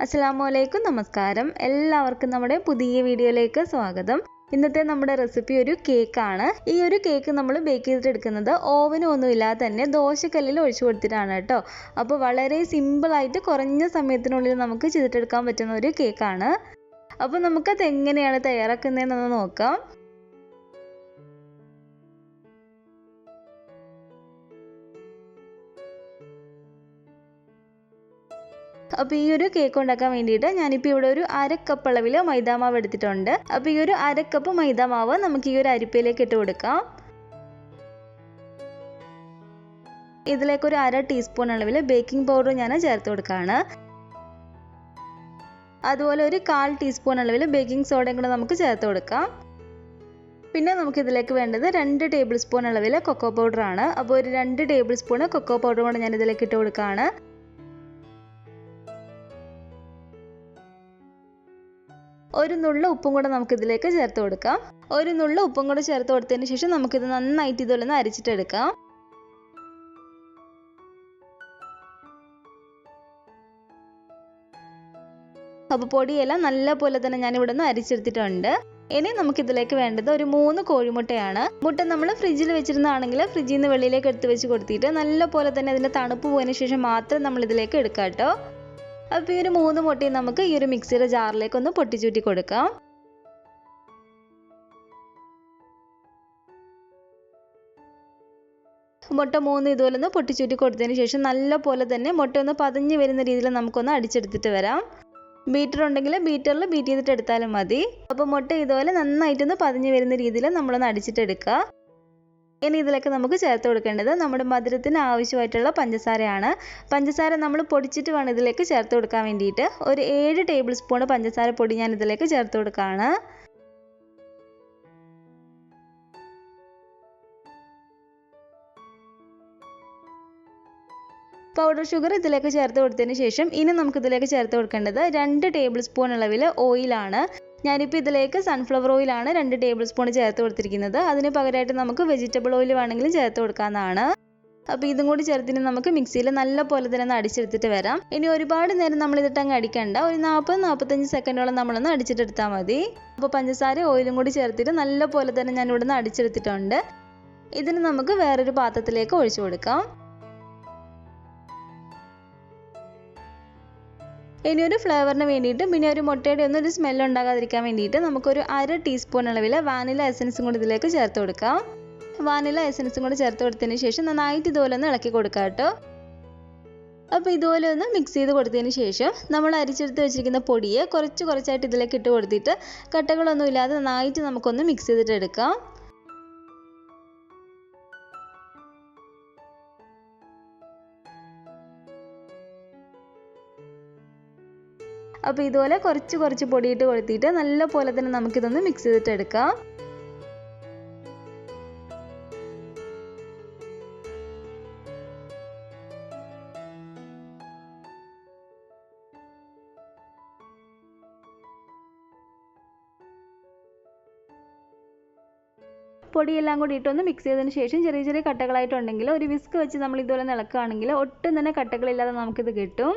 അസ്സലാമലൈക്കും നമസ്കാരം. എല്ലാവർക്കും നമ്മുടെ പുതിയ വീഡിയോയിലേക്ക് സ്വാഗതം. ഇന്നത്തെ നമ്മുടെ റെസിപ്പി ഒരു കേക്കാണ്. ഈ ഒരു കേക്ക് നമ്മൾ ബേക്ക് ചെയ്തിട്ട് എടുക്കുന്നത് ഓവനും ഒന്നും ഇല്ലാതെ തന്നെ ദോശക്കല്ലിൽ ഒഴിച്ചു കൊടുത്തിട്ടാണ് കേട്ടോ. അപ്പോൾ വളരെ സിമ്പിളായിട്ട് കുറഞ്ഞ സമയത്തിനുള്ളിൽ നമുക്ക് ചെയ്തിട്ടെടുക്കാൻ പറ്റുന്ന ഒരു കേക്കാണ്. അപ്പോൾ നമുക്കത് എങ്ങനെയാണ് തയ്യാറാക്കുന്നതെന്നൊന്ന് നോക്കാം. അപ്പോൾ ഈ ഒരു കേക്ക് ഉണ്ടാക്കാൻ വേണ്ടിയിട്ട് ഞാനിപ്പോൾ ഇവിടെ ഒരു 1/2 കപ്പ് അളവിൽ മൈദാമാവ് എടുത്തിട്ടുണ്ട്. അപ്പോൾ ഈ ഒരു 1/2 കപ്പ് മൈദാമാവ് നമുക്ക് ഈ ഒരു അരിപ്പയിലേക്ക് ഇട്ട് കൊടുക്കാം. ഇതിലേക്ക് ഒരു 1/2 ടീസ്പൂൺ അളവിൽ ബേക്കിംഗ് പൗഡർ ഞാൻ ചേർത്ത് കൊടുക്കുകയാണ്. അതുപോലെ ഒരു 1/4 ടീസ്പൂൺ അളവിൽ ബേക്കിംഗ് സോഡയും കൂടെ നമുക്ക് ചേർത്ത് കൊടുക്കാം. പിന്നെ നമുക്ക് ഇതിലേക്ക് വേണ്ടത് 2 ടേബിൾ സ്പൂൺ അളവിൽ കൊക്കോ പൗഡറാണ്. അപ്പോൾ ഒരു 2 ടേബിൾ സ്പൂൺ കൊക്കോ പൗഡർ കൂടെ ഞാൻ ഇതിലേക്ക് ഇട്ട് കൊടുക്കുകയാണ്. ഒരു നുള്ള ഉപ്പും കൂടെ നമുക്ക് ഇതിലേക്ക് ചേർത്ത് കൊടുക്കാം. ഒരു നുള്ള ഉപ്പും കൂടെ ചേർത്ത് കൊടുത്തതിന് ശേഷം നമുക്കിത് നന്നായിട്ട് ഇതുപോലെ അരിച്ചിട്ടെടുക്കാം. അപ്പോൾ പൊടിയെല്ലാം നല്ല പോലെ തന്നെ ഞാൻ ഇവിടെ നിന്ന് അരിച്ചെടുത്തിട്ടുണ്ട്. ഇനി നമുക്കിതിലേക്ക് വേണ്ടത് ഒരു 3 കോഴിമുട്ടയാണ്. മുട്ട നമ്മൾ ഫ്രിഡ്ജിൽ വെച്ചിരുന്നതാണെങ്കിൽ ഫ്രിഡ്ജിൽ നിന്ന് വെളിയിലേക്ക് എടുത്ത് വെച്ച് കൊടുത്തിട്ട് നല്ല പോലെ തന്നെ അതിൻ്റെ തണുപ്പ് പോയതിന് ശേഷം മാത്രം നമ്മൾ ഇതിലേക്ക് എടുക്കാം കേട്ടോ. അപ്പോൾ ഈ ഒരു 3 മുട്ടയും നമുക്ക് ഈ ഒരു മിക്സിയുടെ ജാറിലേക്ക് ഒന്ന് പൊട്ടിച്ചൂറ്റി കൊടുക്കാം. മുട്ട 3 ഇതുപോലെ ഒന്ന് പൊട്ടിച്ചൂറ്റി കൊടുത്തതിന് ശേഷം നല്ല പോലെ തന്നെ മുട്ട ഒന്ന് പതഞ്ഞ് വരുന്ന രീതിയിൽ നമുക്കൊന്ന് അടിച്ചെടുത്തിട്ട് വരാം. ബീറ്റർ ഉണ്ടെങ്കിൽ ബീറ്ററിൽ ബീറ്റ് ചെയ്തിട്ട് എടുത്താലും മതി. അപ്പോൾ മുട്ട ഇതുപോലെ നന്നായിട്ടൊന്ന് പതഞ്ഞ് വരുന്ന രീതിയിൽ നമ്മളൊന്ന് അടിച്ചിട്ടെടുക്കുക. ഇനി ഇതിലേക്ക് നമുക്ക് ചേർത്ത് കൊടുക്കേണ്ടത് നമ്മുടെ മധുരത്തിന് ആവശ്യമായിട്ടുള്ള പഞ്ചസാരയാണ്. പഞ്ചസാര നമ്മൾ പൊടിച്ചിട്ട് വേണം ഇതിലേക്ക് ചേർത്ത് കൊടുക്കാൻ വേണ്ടിയിട്ട്. ഒരു 7 ടേബിൾ സ്പൂൺ പഞ്ചസാര പൊടി ഞാൻ ഇതിലേക്ക് ചേർത്ത് കൊടുക്കുകയാണ്. പൗഡർ ഷുഗർ ഇതിലേക്ക് ചേർത്ത് കൊടുത്തതിന് ശേഷം ഇനി നമുക്ക് ഇതിലേക്ക് ചേർത്ത് കൊടുക്കേണ്ടത് 2 ടേബിൾ സ്പൂൺ അളവിൽ ഓയിലാണ്. ഞാനിപ്പോൾ ഇതിലേക്ക് സൺഫ്ലവർ ഓയിലാണ് 2 ടേബിൾ സ്പൂൺ ചേർത്ത് കൊടുത്തിരിക്കുന്നത്. അതിന് പകരമായിട്ട് നമുക്ക് വെജിറ്റബിൾ ഓയിൽ വേണമെങ്കിലും ചേർത്ത് കൊടുക്കാവുന്നതാണ്. അപ്പോൾ ഇതും കൂടി ചേർത്തിട്ട് നമുക്ക് മിക്സിയിൽ നല്ല പോലെ തന്നെ ഒന്ന് അടിച്ചെടുത്തിട്ട് വരാം. ഇനി ഒരുപാട് നേരം നമ്മൾ ഇതിട്ടങ്ങ് അടിക്കേണ്ട. ഒരു 40-45 സെക്കൻഡോളം നമ്മളൊന്ന് അടിച്ചിട്ടെടുത്താൽ മതി. അപ്പോൾ പഞ്ചസാര ഓയിലും കൂടി ചേർത്തിട്ട് നല്ല പോലെ തന്നെ ഞാൻ ഇവിടെ നിന്ന് അടിച്ചെടുത്തിട്ടുണ്ട്. ഇതിന് നമുക്ക് വേറൊരു പാത്രത്തിലേക്ക് ഒഴിച്ചു കൊടുക്കാം. ഇനി ഒരു ഫ്ലേവറിന് വേണ്ടിയിട്ട് പിന്നെ ഒരു മുട്ടയുടെ ഒന്നും ഒരു സ്മെല്ല് ഉണ്ടാകാതിരിക്കാൻ വേണ്ടിയിട്ട് നമുക്കൊരു 1/2 ടീസ്പൂൺ അളവിൽ വാനില എസൻസും കൂടി ഇതിലേക്ക് ചേർത്ത് കൊടുക്കാം. വാനില എസൻസും കൂടി ചേർത്ത് കൊടുത്തതിന് ശേഷം നന്നായിട്ട് ഇതുപോലെ ഒന്ന് ഇളക്കി കൊടുക്കാം കേട്ടോ. അപ്പോൾ ഇതുപോലെ ഒന്ന് മിക്സ് ചെയ്ത് കൊടുത്തതിന് ശേഷം നമ്മൾ അരിച്ചെടുത്ത് വെച്ചിരിക്കുന്ന പൊടിയെ കുറച്ചായിട്ട് ഇതിലേക്ക് ഇട്ട് കൊടുത്തിട്ട് കട്ടകളൊന്നും ഇല്ലാതെ നന്നായിട്ട് നമുക്കൊന്ന് മിക്സ് ചെയ്തിട്ട് എടുക്കാം. അപ്പോൾ ഇതുപോലെ കുറച്ച് പൊടിയിട്ട് കൊടുത്തിട്ട് നല്ല പോലെ തന്നെ നമുക്കിതൊന്ന് മിക്സ് ചെയ്തിട്ട് എടുക്കാം. പൊടിയെല്ലാം കൂടി ഇട്ടൊന്ന് മിക്സ് ചെയ്തതിന് ശേഷം ചെറിയ കട്ടകളായിട്ടുണ്ടെങ്കിൽ ഒരു വിസ്ക് വെച്ച് നമ്മൾ ഇതുപോലെ ഇളക്കുകയാണെങ്കിൽ ഒട്ടും തന്നെ കട്ടകളില്ലാതെ നമുക്കിത് കിട്ടും.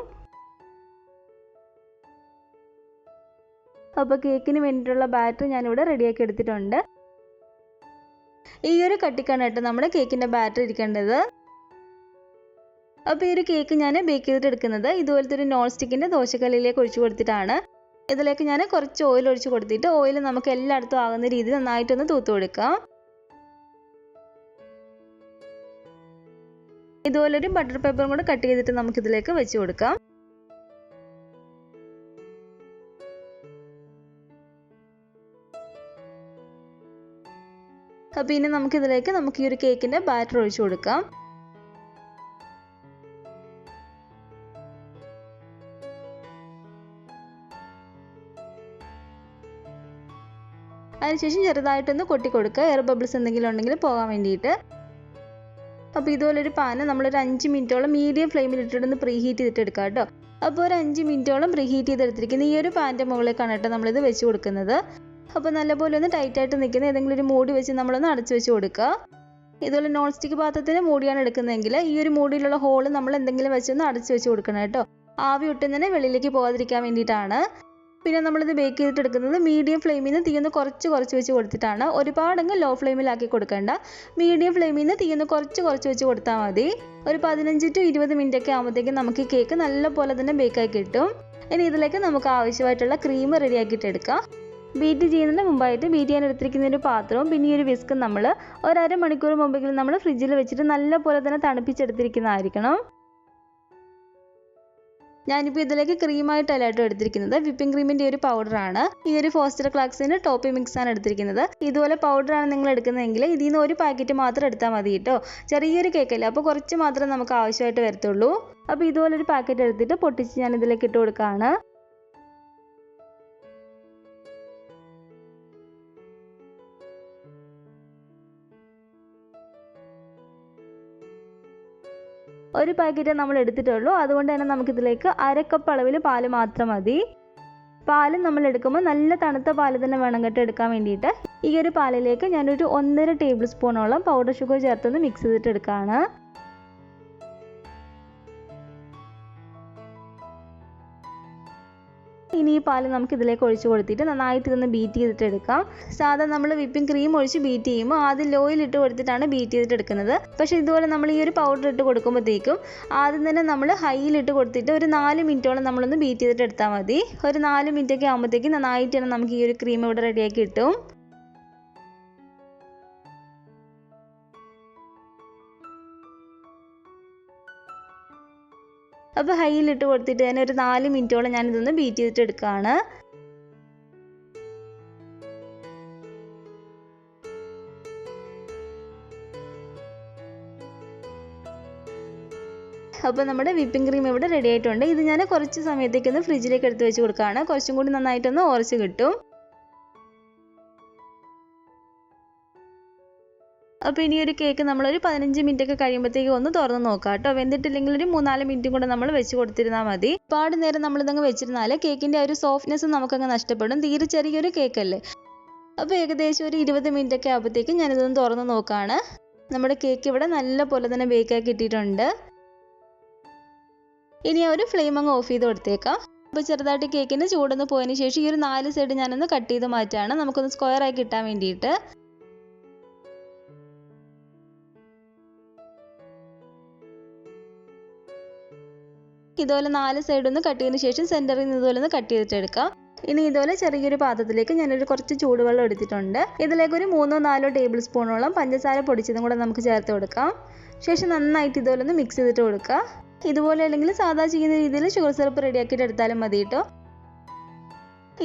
അപ്പോൾ കേക്കിന് വേണ്ടിയിട്ടുള്ള ബാറ്റർ ഞാനിവിടെ റെഡിയാക്കി എടുത്തിട്ടുണ്ട്. ഈ ഒരു കട്ടിക്കാണ് കേട്ടോ നമ്മുടെ കേക്കിൻ്റെ ബാറ്റർ ഇരിക്കേണ്ടത്. അപ്പോൾ ഈ ഒരു കേക്ക് ഞാൻ ബേക്ക് ചെയ്തിട്ട് എടുക്കുന്നത് ഇതുപോലത്തെ ഒരു നോൺ സ്റ്റിക്കിൻ്റെ ദോശക്കല്ലിലേക്ക് ഒഴിച്ചു കൊടുത്തിട്ടാണ്. ഇതിലേക്ക് ഞാൻ കുറച്ച് ഓയിൽ ഒഴിച്ച് കൊടുത്തിട്ട് ഓയിൽ നമുക്ക് എല്ലായിടത്തും ആകുന്ന രീതിയിൽ നന്നായിട്ടൊന്ന് തൂത്ത് കൊടുക്കാം. ഇതുപോലൊരു ബട്ടർ പേപ്പറും കൂടെ കട്ട് ചെയ്തിട്ട് നമുക്കിതിലേക്ക് വെച്ച് കൊടുക്കാം. അപ്പോൾ ഇനി നമുക്കിതിലേക്ക് ഈ ഒരു കേക്കിൻ്റെ ബാറ്റർ ഒഴിച്ചു കൊടുക്കാം. അതിനുശേഷം ചെറുതായിട്ടൊന്ന് കൊട്ടി കൊടുക്കുക, എയർ ബബിൾസ് എന്തെങ്കിലും ഉണ്ടെങ്കിൽ പോകാൻ വേണ്ടിയിട്ട്. അപ്പോൾ ഇതുപോലൊരു പാന് നമ്മളൊരു 5 മിനിറ്റോളം മീഡിയം ഫ്ലെയിമിൽ ഇട്ടിട്ടൊന്ന് പ്രീ ഹീറ്റ് ചെയ്തിട്ട് എടുക്കാം കേട്ടോ. അപ്പോൾ ഒരു 5 മിനിറ്റോളം പ്രീ ഹീറ്റ് ചെയ്തെടുത്തിരിക്കുന്ന ഈ ഒരു പാൻ്റെ മുകളിലേക്കാണ് കേട്ടോ നമ്മളിത് വെച്ച് കൊടുക്കുന്നത്. അപ്പോൾ നല്ലപോലെ ഒന്ന് ടൈറ്റായിട്ട് നിൽക്കുന്ന ഏതെങ്കിലും ഒരു മൂടി വെച്ച് നമ്മളൊന്ന് അടച്ചു വെച്ച് കൊടുക്കുക. ഇതുപോലെ നോൺ സ്റ്റിക്ക് പാത്രത്തിന് മൂടിയാണ് എടുക്കുന്നതെങ്കിൽ ഈ ഒരു മൂടിയിലുള്ള ഹോൾ നമ്മൾ എന്തെങ്കിലും വെച്ചൊന്ന് അടച്ചു വെച്ച് കൊടുക്കണം കേട്ടോ. ആവി ഒട്ടും തന്നെ വെളിയിലേക്ക് പോകാതിരിക്കാൻ വേണ്ടിയിട്ടാണ്. പിന്നെ നമ്മളിത് ബേക്ക് ചെയ്തിട്ടെടുക്കുന്നത് മീഡിയം ഫ്ലെയിമിൽ നിന്ന് തീയൊന്ന് കുറച്ച് വെച്ച് കൊടുത്തിട്ടാണ്. ഒരുപാടങ്ങ് ലോ ഫ്ലെയിമിലാക്കി കൊടുക്കണ്ട. മീഡിയം ഫ്ലെയിമിൽ നിന്ന് തീയൊന്ന് കുറച്ച് വെച്ച് കൊടുത്താൽ മതി. ഒരു 15 to 20 മിനിറ്റ് ഒക്കെ ആകുമ്പോഴത്തേക്കും നമുക്ക് ഈ കേക്ക് നല്ലപോലെ തന്നെ ബേക്കായി കിട്ടും. ഇനി ഇതിലേക്ക് നമുക്ക് ആവശ്യമായിട്ടുള്ള ക്രീം റെഡിയാക്കിയിട്ട് എടുക്കാം. ബീറ്റ് ചെയ്യുന്നതിന് മുമ്പായിട്ട് ബീറ്റ് ചെയ്യാൻ എടുത്തിരിക്കുന്ന ഒരു പാത്രവും പിന്നെ ഈ ഒരു വിസ്കും നമ്മൾ ഒരു അരമണിക്കൂർ മുമ്പെങ്കിലും നമ്മൾ ഫ്രിഡ്ജിൽ വെച്ചിട്ട് നല്ലപോലെ തന്നെ തണുപ്പിച്ചെടുത്തിരിക്കുന്നതായിരിക്കണം. ഞാനിപ്പോൾ ഇതിലേക്ക് ക്രീമായിട്ടല്ല കേട്ടോ എടുത്തിരിക്കുന്നത്, വിപ്പിംഗ് ക്രീമിൻ്റെ ഒരു പൗഡറാണ്. ഈ ഒരു ഫോസ്റ്റർ ക്ലാക്സിൻ്റെ ടോപ്പി മിക്സാണ് എടുത്തിരിക്കുന്നത്. ഇതുപോലെ പൗഡറാണ് നിങ്ങൾ എടുക്കുന്നതെങ്കിൽ ഇതിൽ നിന്ന് ഒരു പാക്കറ്റ് മാത്രം എടുത്താൽ മതി കേട്ടോ. ചെറിയൊരു കേക്കല്ലേ, അപ്പോൾ കുറച്ച് മാത്രമേ നമുക്ക് ആവശ്യമായിട്ട് വരത്തുള്ളൂ. അപ്പോൾ ഇതുപോലൊരു പാക്കറ്റ് എടുത്തിട്ട് പൊട്ടിച്ച് ഞാൻ ഇതിലേക്ക് ഇട്ട് കൊടുക്കുകയാണ്. ഒരു പാക്കറ്റ് നമ്മൾ എടുത്തിട്ടുള്ളൂ, അതുകൊണ്ട് തന്നെ നമുക്കിതിലേക്ക് 1/2 കപ്പ് അളവിൽ പാല് മാത്രം മതി. പാല് നമ്മൾ എടുക്കുമ്പോൾ നല്ല തണുത്ത പാല് തന്നെ വേണം കേട്ടോ എടുക്കാൻ വേണ്ടിയിട്ട്. ഈ ഒരു പാലിലേക്ക് ഞാനൊരു 1.5 ടേബിൾ സ്പൂണോളം പൗഡർ ഷുഗർ ചേർത്തൊന്ന് മിക്സ് ചെയ്തിട്ട് എടുക്കുകയാണ്. ഇനി ഈ പാല് നമുക്ക് ഇതിലേക്ക് ഒഴിച്ച് കൊടുത്തിട്ട് നന്നായിട്ട് ഇതൊന്ന് ബീറ്റ് ചെയ്തിട്ട് എടുക്കാം. സാധാരണ നമ്മൾ വിപ്പിംഗ് ക്രീം ഒഴിച്ച് ബീറ്റ് ചെയ്യുമ്പോൾ ആദ്യം ലോയിൽ ഇട്ട് കൊടുത്തിട്ടാണ് ബീറ്റ് ചെയ്തിട്ട് എടുക്കുന്നത്. പക്ഷേ ഇതുപോലെ നമ്മൾ ഈ ഒരു പൗഡർ ഇട്ട് കൊടുക്കുമ്പോഴത്തേക്കും ആദ്യം തന്നെ നമ്മൾ ഹൈയിലിട്ട് കൊടുത്തിട്ട് ഒരു 4 മിനിറ്റോളം നമ്മളൊന്ന് ബീറ്റ് ചെയ്തിട്ട് എടുത്താൽ മതി. ഒരു 4 മിനിറ്റ് ഒക്കെ ആകുമ്പോഴത്തേക്കും നന്നായിട്ട് തന്നെ നമുക്ക് ഈ ഒരു ക്രീം ഇവിടെ റെഡിയാക്കി കിട്ടും. അപ്പോൾ ഹൈയിലിട്ട് കൊടുത്തിട്ട് തന്നെ ഒരു 4 മിനിറ്റോളം ഞാനിതൊന്ന് ബീറ്റ് ചെയ്തിട്ട് എടുക്കുകയാണ്. അപ്പോൾ നമ്മുടെ വിപ്പിംഗ് ക്രീം ഇവിടെ റെഡി ആയിട്ടുണ്ട്. ഇത് ഞാൻ കുറച്ച് സമയത്തേക്കൊന്ന് ഫ്രിഡ്ജിലേക്ക് എടുത്ത് വെച്ച് കൊടുക്കുകയാണ്. കുറച്ചും കൂടി നന്നായിട്ടൊന്ന് ഉറച്ച് കിട്ടും. അപ്പോൾ ഇനി ഒരു കേക്ക് നമ്മളൊരു 15 മിനിറ്റ് ഒക്കെ കഴിയുമ്പോഴത്തേക്ക് ഒന്ന് തുറന്ന് നോക്കാം കേട്ടോ. വെന്തിട്ടില്ലെങ്കിൽ ഒരു 3-4 മിനിറ്റും കൂടെ നമ്മൾ വെച്ച് കൊടുത്തിരുന്നാൽ മതി. ഒരുപാട് നേരം നമ്മളിതങ്ങ് വെച്ചിരുന്നാൽ കേക്കിൻ്റെ ഒരു സോഫ്റ്റ്നെസ് നമുക്കങ്ങ് നഷ്ടപ്പെടും. തീരെ ചെറിയൊരു കേക്കല്ലേ. അപ്പോൾ ഏകദേശം ഒരു 20 മിനിറ്റ് ഒക്കെ ആകുമ്പോഴത്തേക്കും ഞാനിതൊന്ന് തുറന്ന് നോക്കുകയാണ്. നമ്മുടെ കേക്ക് ഇവിടെ നല്ല പോലെ തന്നെ ബേക്കാക്കി കിട്ടിയിട്ടുണ്ട്. ഇനി ഒരു ഫ്ലെയിം അങ്ങ് ഓഫ് ചെയ്ത് കൊടുത്തേക്കാം. അപ്പോൾ ചെറുതായിട്ട് കേക്കിൻ്റെ ചൂടൊന്ന് പോയതിന് ശേഷം ഈ ഒരു 4 സൈഡ് ഞാനൊന്ന് കട്ട് ചെയ്ത് മാറ്റാണ്, നമുക്കൊന്ന് സ്ക്വയറായി കിട്ടാൻ വേണ്ടിയിട്ട്. ഇതുപോലെ 4 സൈഡ് ഒന്ന് കട്ട് ചെയ്തതിന് ശേഷം സെൻറ്ററിൽ നിന്ന് ഇതുപോലെ ഒന്ന് കട്ട് ചെയ്തിട്ടെടുക്കാം. ഇനി ഇതുപോലെ ചെറിയൊരു പാത്രത്തിലേക്ക് ഞാനൊരു കുറച്ച് ചൂടുവെള്ളം എടുത്തിട്ടുണ്ട്. ഇതിലേക്ക് ഒരു 3-4 ടേബിൾ സ്പൂണോളം പഞ്ചസാര പൊടിച്ചതും കൂടെ നമുക്ക് ചേർത്ത് കൊടുക്കാം. ശേഷം നന്നായിട്ട് ഇതുപോലെ ഒന്ന് മിക്സ് ചെയ്തിട്ട് കൊടുക്കുക. ഇതുപോലെ അല്ലെങ്കിൽ സാധാ ചെയ്യുന്ന രീതിയിൽ ഷുഗർ സിറപ്പ് റെഡിയാക്കിയിട്ട് എടുത്താലും മതി കേട്ടോ.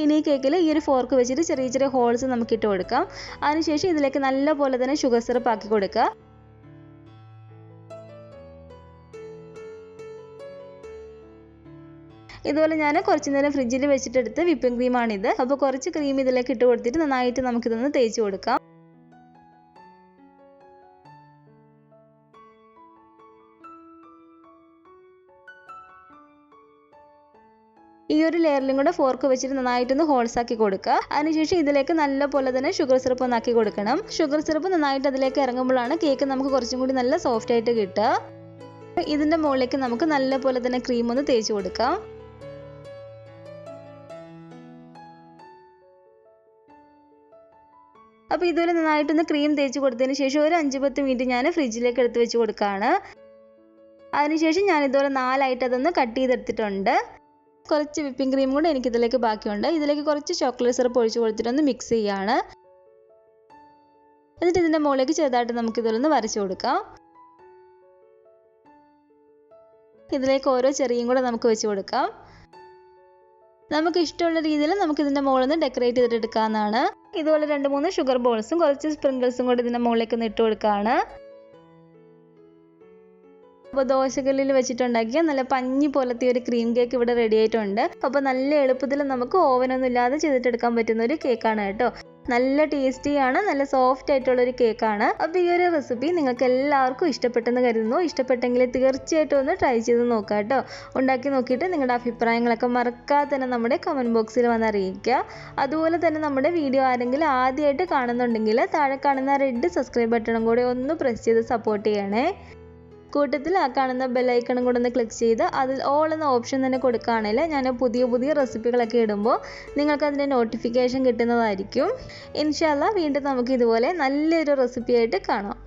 ഇനി ഈ കേക്കിൽ ഈ ഒരു ഫോർക്ക് വെച്ചിട്ട് ചെറിയ ചെറിയ ഹോൾസ് നമുക്ക് ഇട്ട് കൊടുക്കാം. അതിനുശേഷം ഇതിലേക്ക് നല്ല പോലെ തന്നെ ഷുഗർ സിറപ്പ് ആക്കി കൊടുക്കുക. ഇതുപോലെ ഞാൻ കുറച്ച് നേരം ഫ്രിഡ്ജിൽ വെച്ചിട്ടെടുത്ത് വിപ്പിംഗ് ക്രീമാണിത്. അപ്പോൾ കുറച്ച് ക്രീം ഇതിലേക്ക് ഇട്ട് കൊടുത്തിട്ട് നന്നായിട്ട് നമുക്കിതൊന്ന് തേച്ച് കൊടുക്കാം. ഈ ഒരു ലെയറിലും കൂടെ ഫോർക്ക് വെച്ചിട്ട് നന്നായിട്ടൊന്ന് ഹോൾസ് ആക്കി കൊടുക്കുക. അതിനുശേഷം ഇതിലേക്ക് നല്ല പോലെ തന്നെ ഷുഗർ സിറപ്പ് ഒന്ന് ആക്കി കൊടുക്കണം. ഷുഗർ സിറപ്പ് നന്നായിട്ട് അതിലേക്ക് ഇറങ്ങുമ്പോഴാണ് കേക്ക് നമുക്ക് കുറച്ചും കൂടി നല്ല സോഫ്റ്റ് ആയിട്ട് കിട്ടുക. ഇതിൻ്റെ മുകളിലേക്ക് നമുക്ക് നല്ല പോലെ തന്നെ ക്രീം ഒന്ന് തേച്ച് കൊടുക്കാം. അപ്പോൾ ഇതുപോലെ നന്നായിട്ടൊന്ന് ക്രീം തേച്ച് കൊടുത്തതിന് ശേഷം ഒരു 5-10 മിനിറ്റ് ഞാൻ ഫ്രിഡ്ജിലേക്ക് എടുത്ത് വെച്ച് കൊടുക്കുകയാണ്. അതിനുശേഷം ഞാൻ ഇതുപോലെ 4 ആയിട്ട് അതൊന്ന് കട്ട് ചെയ്തെടുത്തിട്ടുണ്ട്. കുറച്ച് വിപ്പിംഗ് ക്രീം കൂടെ എനിക്കിതിലേക്ക് ബാക്കിയുണ്ട്. ഇതിലേക്ക് കുറച്ച് ചോക്ലേറ്റ് സിറപ്പ് ഒഴിച്ച് കൊടുത്തിട്ടൊന്ന് മിക്സ് ചെയ്യുകയാണ്. എന്നിട്ട് ഇതിൻ്റെ മുകളിലേക്ക് ചെറുതായിട്ട് നമുക്കിതിലൊന്ന് വരച്ച് കൊടുക്കാം. ഇതിലേക്ക് ഓരോ ചെറിയും കൂടെ നമുക്ക് വെച്ച് കൊടുക്കാം. നമുക്ക് ഇഷ്ടമുള്ള രീതിയിൽ നമുക്കിതിൻ്റെ മുകളിൽ നിന്ന് ഡെക്കറേറ്റ് ചെയ്തിട്ട് എടുക്കാവുന്നതാണ്. ഇതുപോലെ 2-3 ഷുഗർ ബോൾസും കുറച്ച് സ്പ്രിങ്കിൾസും കൂടി ഇതിൻ്റെ മുകളിലേക്ക് ഒന്ന് ഇട്ട് കൊടുക്കുകയാണ്. അപ്പോൾ ദോശക്കല്ലിൽ വെച്ചിട്ടുണ്ടാക്കിയ നല്ല പഞ്ഞി പോലത്തെ ഒരു ക്രീം കേക്ക് ഇവിടെ റെഡി ആയിട്ടുണ്ട്. അപ്പോൾ നല്ല എളുപ്പത്തിൽ നമുക്ക് ഓവനൊന്നും ഇല്ലാതെ ചെയ്തിട്ടെടുക്കാൻ പറ്റുന്ന ഒരു കേക്കാണ് കേട്ടോ. നല്ല ടേസ്റ്റിയാണ്, നല്ല സോഫ്റ്റ് ആയിട്ടുള്ളൊരു കേക്കാണ്. അപ്പോൾ ഈ ഒരു റെസിപ്പി നിങ്ങൾക്ക് എല്ലാവർക്കും ഇഷ്ടപ്പെട്ടെന്ന് കരുതുന്നു. ഇഷ്ടപ്പെട്ടെങ്കിൽ തീർച്ചയായിട്ടും ഒന്ന് ട്രൈ ചെയ്ത് നോക്കാം കേട്ടോ. ഉണ്ടാക്കി നോക്കിയിട്ട് നിങ്ങളുടെ അഭിപ്രായങ്ങളൊക്കെ മറക്കാതെ തന്നെ നമ്മുടെ കമൻറ്റ് ബോക്സിൽ വന്ന് അറിയിക്കുക. അതുപോലെ തന്നെ നമ്മുടെ വീഡിയോ ആരെങ്കിലും ആദ്യമായിട്ട് കാണുന്നുണ്ടെങ്കിൽ താഴെ കാണുന്ന റെഡ് സബ്സ്ക്രൈബ് ബട്ടണും കൂടെ ഒന്ന് പ്രസ് ചെയ്ത് സപ്പോർട്ട് ചെയ്യണേ. കൂട്ടത്തിൽ ആ കാണുന്ന ബെല്ലൈക്കണും കൂടെ ഒന്ന് ക്ലിക്ക് ചെയ്ത് അതിൽ ഓൾ എന്ന ഓപ്ഷൻ തന്നെ കൊടുക്കുകയാണെങ്കിൽ ഞാൻ പുതിയ റെസിപ്പികളൊക്കെ ഇടുമ്പോൾ നിങ്ങൾക്ക് അതിൻ്റെ നോട്ടിഫിക്കേഷൻ കിട്ടുന്നതായിരിക്കും. ഇൻഷാ അല്ലാഹ് വീണ്ടും നമുക്ക് ഇതുപോലെ നല്ലൊരു റെസിപ്പിയായിട്ട് കാണാം.